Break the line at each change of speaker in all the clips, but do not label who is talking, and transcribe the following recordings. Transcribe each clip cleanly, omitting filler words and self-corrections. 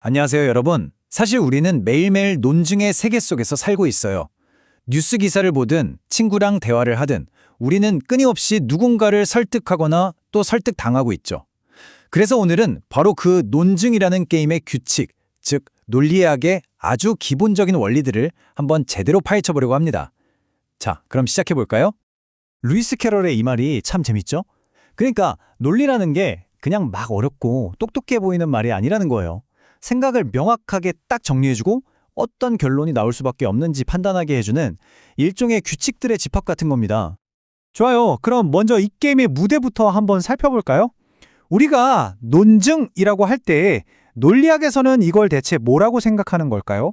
안녕하세요, 여러분. 사실 우리는 매일매일 논증의 세계 속에서 살고 있어요. 뉴스 기사를 보든 친구랑 대화를 하든 우리는 끊임없이 누군가를 설득하거나 또 설득당하고 있죠. 그래서 오늘은 바로 그 논증이라는 게임의 규칙, 즉 논리학의 아주 기본적인 원리들을 한번 제대로 파헤쳐보려고 합니다. 자, 그럼 시작해볼까요?
루이스 캐럴의 이 말이 참 재밌죠? 그러니까 논리라는 게 그냥 막 어렵고 똑똑해 보이는 말이 아니라는 거예요. 생각을 명확하게 딱 정리해주고 어떤 결론이 나올 수밖에 없는지 판단하게 해주는 일종의 규칙들의 집합 같은 겁니다. 좋아요. 그럼 먼저 이 게임의 무대부터 한번 살펴볼까요? 우리가 논증이라고 할 때 논리학에서는 이걸 대체 뭐라고 생각하는 걸까요?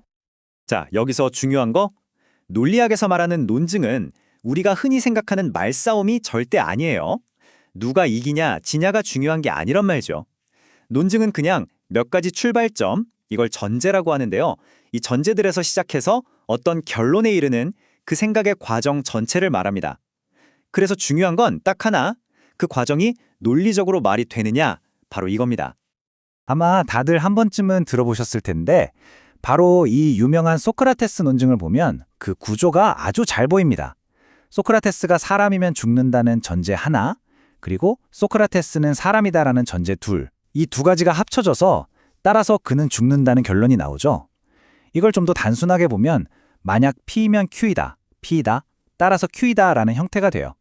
자, 여기서 중요한 거, 논리학에서 말하는 논증은 우리가 흔히 생각하는 말싸움이 절대 아니에요. 누가 이기냐, 지냐가 중요한 게 아니란 말이죠. 논증은 그냥 몇 가지 출발점, 이걸 전제라고 하는데요. 이 전제들에서 시작해서 어떤 결론에 이르는 그 생각의 과정 전체를 말합니다. 그래서 중요한 건 딱 하나, 그 과정이 논리적으로 말이 되느냐, 바로 이겁니다.
아마 다들 한 번쯤은 들어보셨을 텐데 바로 이 유명한 소크라테스 논증을 보면 그 구조가 아주 잘 보입니다. 소크라테스가 사람이면 죽는다는 전제 하나, 그리고 소크라테스는 사람이다라는 전제 둘, 이 두 가지가 합쳐져서 따라서 그는 죽는다는 결론이 나오죠. 이걸 좀 더 단순하게 보면 만약 P면 Q이다, P이다, 따라서 Q이다라는 형태가 돼요.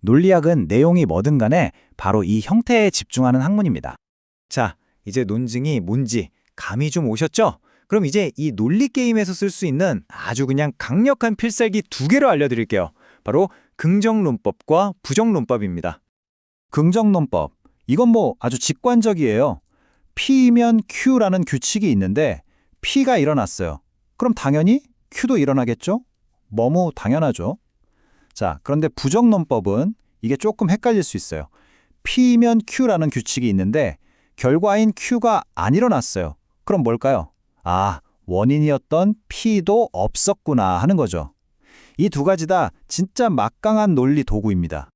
논리학은 내용이 뭐든 간에 바로 이 형태에 집중하는 학문입니다. 자, 이제 논증이 뭔지 감이 좀 오셨죠? 그럼 이제 이 논리 게임에서 쓸 수 있는 아주 그냥 강력한 필살기 두 개를 알려드릴게요. 바로 긍정론법과 부정론법입니다. 긍정론법, 이건 뭐 아주 직관적이에요. P면 Q라는 규칙이 있는데 P가 일어났어요. 그럼 당연히 Q도 일어나겠죠? 너무 당연하죠. 자, 그런데 부정론법은 이게 조금 헷갈릴 수 있어요. P면 Q라는 규칙이 있는데 결과인 Q가 안 일어났어요. 그럼 뭘까요? 아, 원인이었던 P도 없었구나 하는 거죠. 이 두 가지 다 진짜 막강한 논리 도구입니다.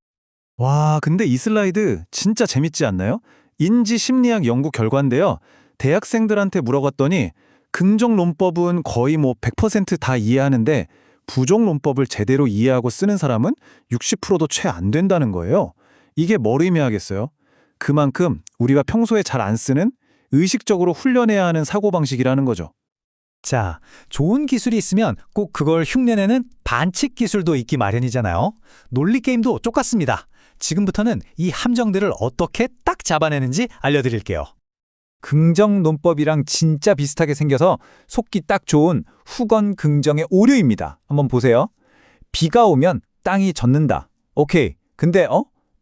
와, 근데 이 슬라이드 진짜 재밌지 않나요? 인지심리학 연구 결과인데요. 대학생들한테 물어봤더니 긍정론법은 거의 100%다 이해하는데 부정론법을 제대로 이해하고 쓰는 사람은 60%도 채 안 된다는 거예요. 이게 뭘 의미하겠어요? 그만큼 우리가 평소에 잘 안 쓰는 의식적으로 훈련해야 하는 사고방식이라는 거죠.
자, 좋은 기술이 있으면 꼭 그걸 흉내내는 반칙 기술도 있기 마련이잖아요. 논리 게임도 똑같습니다. 지금부터는 이 함정들을 어떻게 딱 잡아내는지 알려드릴게요. 긍정론법이랑 진짜 비슷하게 생겨서 속기 딱 좋은 후건 긍정의 오류입니다. 한번 보세요. 비가 오면 땅이 젖는다. 오케이. 근데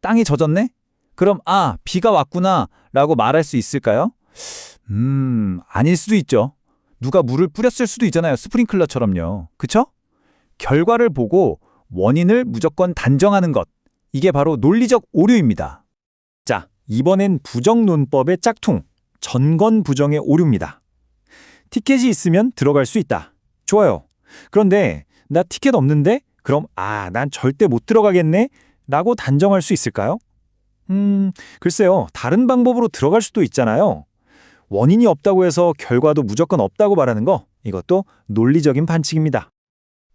땅이 젖었네? 그럼 비가 왔구나 라고 말할 수 있을까요? 아닐 수도 있죠. 누가 물을 뿌렸을 수도 있잖아요. 스프링클러처럼요. 그쵸? 결과를 보고 원인을 무조건 단정하는 것. 이게 바로 논리적 오류입니다. 자, 이번엔 부정론법의 짝퉁, 전건부정의 오류입니다. 티켓이 있으면 들어갈 수 있다. 좋아요. 그런데 나 티켓 없는데? 그럼 난 절대 못 들어가겠네? 라고 단정할 수 있을까요? 글쎄요. 다른 방법으로 들어갈 수도 있잖아요. 원인이 없다고 해서 결과도 무조건 없다고 말하는 거, 이것도 논리적인 반칙입니다.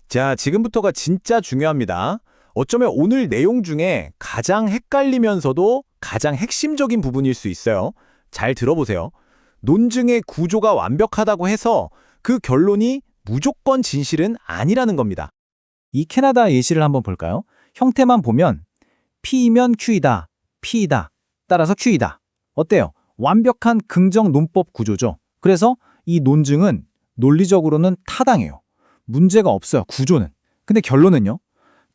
자, 지금부터가 진짜 중요합니다. 어쩌면 오늘 내용 중에 가장 헷갈리면서도 가장 핵심적인 부분일 수 있어요. 잘 들어보세요. 논증의 구조가 완벽하다고 해서 그 결론이 무조건 진실은 아니라는 겁니다.
이 캐나다 예시를 한번 볼까요? 형태만 보면 P면 Q이다, P이다, 따라서 Q이다. 어때요? 완벽한 긍정 논법 구조죠. 그래서 이 논증은 논리적으로는 타당해요. 문제가 없어요, 구조는. 근데 결론은요?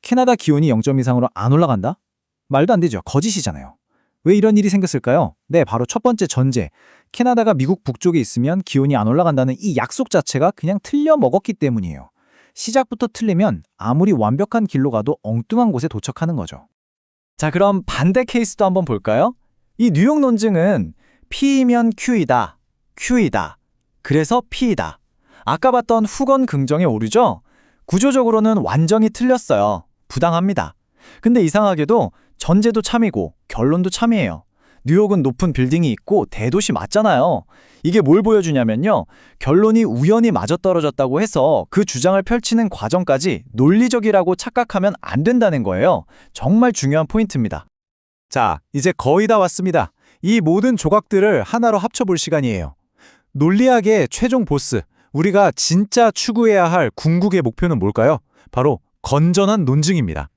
캐나다 기온이 0점 이상으로 안 올라간다? 말도 안 되죠. 거짓이잖아요. 왜 이런 일이 생겼을까요? 네, 바로 첫 번째 전제. 캐나다가 미국 북쪽에 있으면 기온이 안 올라간다는 이 약속 자체가 그냥 틀려 먹었기 때문이에요. 시작부터 틀리면 아무리 완벽한 길로 가도 엉뚱한 곳에 도착하는 거죠. 자, 그럼 반대 케이스도 한번 볼까요? 이 뉴욕 논증은 P면 Q이다, Q이다, 그래서 P이다. 아까 봤던 후건 긍정의 오류죠? 구조적으로는 완전히 틀렸어요. 부당합니다. 근데 이상하게도 전제도 참이고 결론도 참이에요. 뉴욕은 높은 빌딩이 있고 대도시 맞잖아요. 이게 뭘 보여주냐면요. 결론이 우연히 맞아떨어졌다고 해서 그 주장을 펼치는 과정까지 논리적이라고 착각하면 안 된다는 거예요. 정말 중요한 포인트입니다.
자, 이제 거의 다 왔습니다. 이 모든 조각들을 하나로 합쳐볼 시간이에요. 논리학의 최종 보스, 우리가 진짜 추구해야 할 궁극의 목표는 뭘까요? 바로 건전한 논증입니다.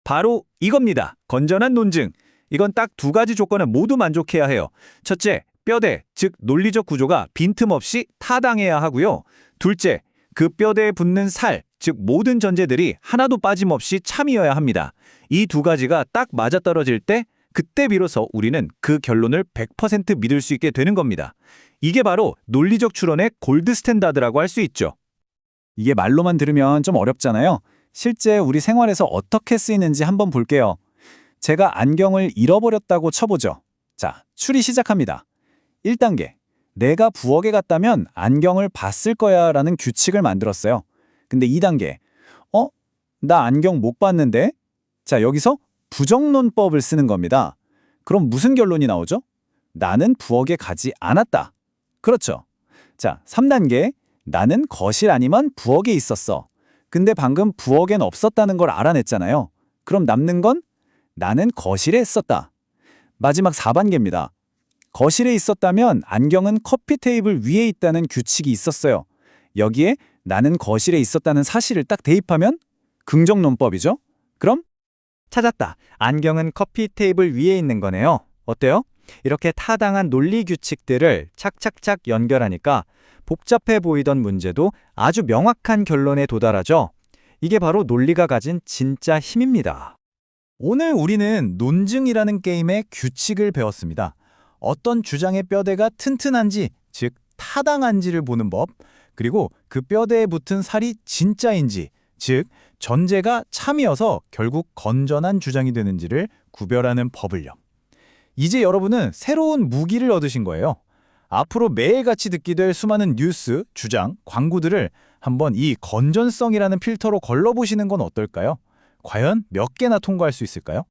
바로 이겁니다. 건전한 논증. 이건 딱 두 가지 조건을 모두 만족해야 해요. 첫째, 뼈대, 즉 논리적 구조가 빈틈없이 타당해야 하고요. 둘째, 그 뼈대에 붙는 살, 즉 모든 전제들이 하나도 빠짐없이 참이어야 합니다. 이 두 가지가 딱 맞아떨어질 때 그때 비로소 우리는 그 결론을 100% 믿을 수 있게 되는 겁니다. 이게 바로 논리적 추론의 골드 스탠다드라고 할 수 있죠.
이게 말로만 들으면 좀 어렵잖아요. 실제 우리 생활에서 어떻게 쓰이는지 한번 볼게요. 제가 안경을 잃어버렸다고 쳐보죠. 자, 추리 시작합니다. 1단계. 내가 부엌에 갔다면 안경을 봤을 거야 라는 규칙을 만들었어요. 근데 2단계. 나 안경 못 봤는데? 자, 여기서 부정론법을 쓰는 겁니다. 그럼 무슨 결론이 나오죠? 나는 부엌에 가지 않았다. 그렇죠. 자, 3단계. 나는 거실 아니면 부엌에 있었어. 근데 방금 부엌엔 없었다는 걸 알아냈잖아요. 그럼 남는 건 나는 거실에 있었다. 마지막 4단계입니다. 거실에 있었다면 안경은 커피 테이블 위에 있다는 규칙이 있었어요. 여기에 나는 거실에 있었다는 사실을 딱 대입하면 긍정론법이죠. 그럼 찾았다. 안경은 커피 테이블 위에 있는 거네요. 어때요? 이렇게 타당한 논리 규칙들을 착착착 연결하니까 복잡해 보이던 문제도 아주 명확한 결론에 도달하죠. 이게 바로 논리가 가진 진짜 힘입니다.
오늘 우리는 논증이라는 게임의 규칙을 배웠습니다. 어떤 주장의 뼈대가 튼튼한지, 즉 타당한지를 보는 법, 그리고 그 뼈대에 붙은 살이 진짜인지, 즉 전제가 참이어서 결국 건전한 주장이 되는지를 구별하는 법을요. 이제 여러분은 새로운 무기를 얻으신 거예요. 앞으로 매일같이 듣게 될 수많은 뉴스, 주장, 광고들을 한번 이 건전성이라는 필터로 걸러보시는 건 어떨까요? 과연 몇 개나 통과할 수 있을까요?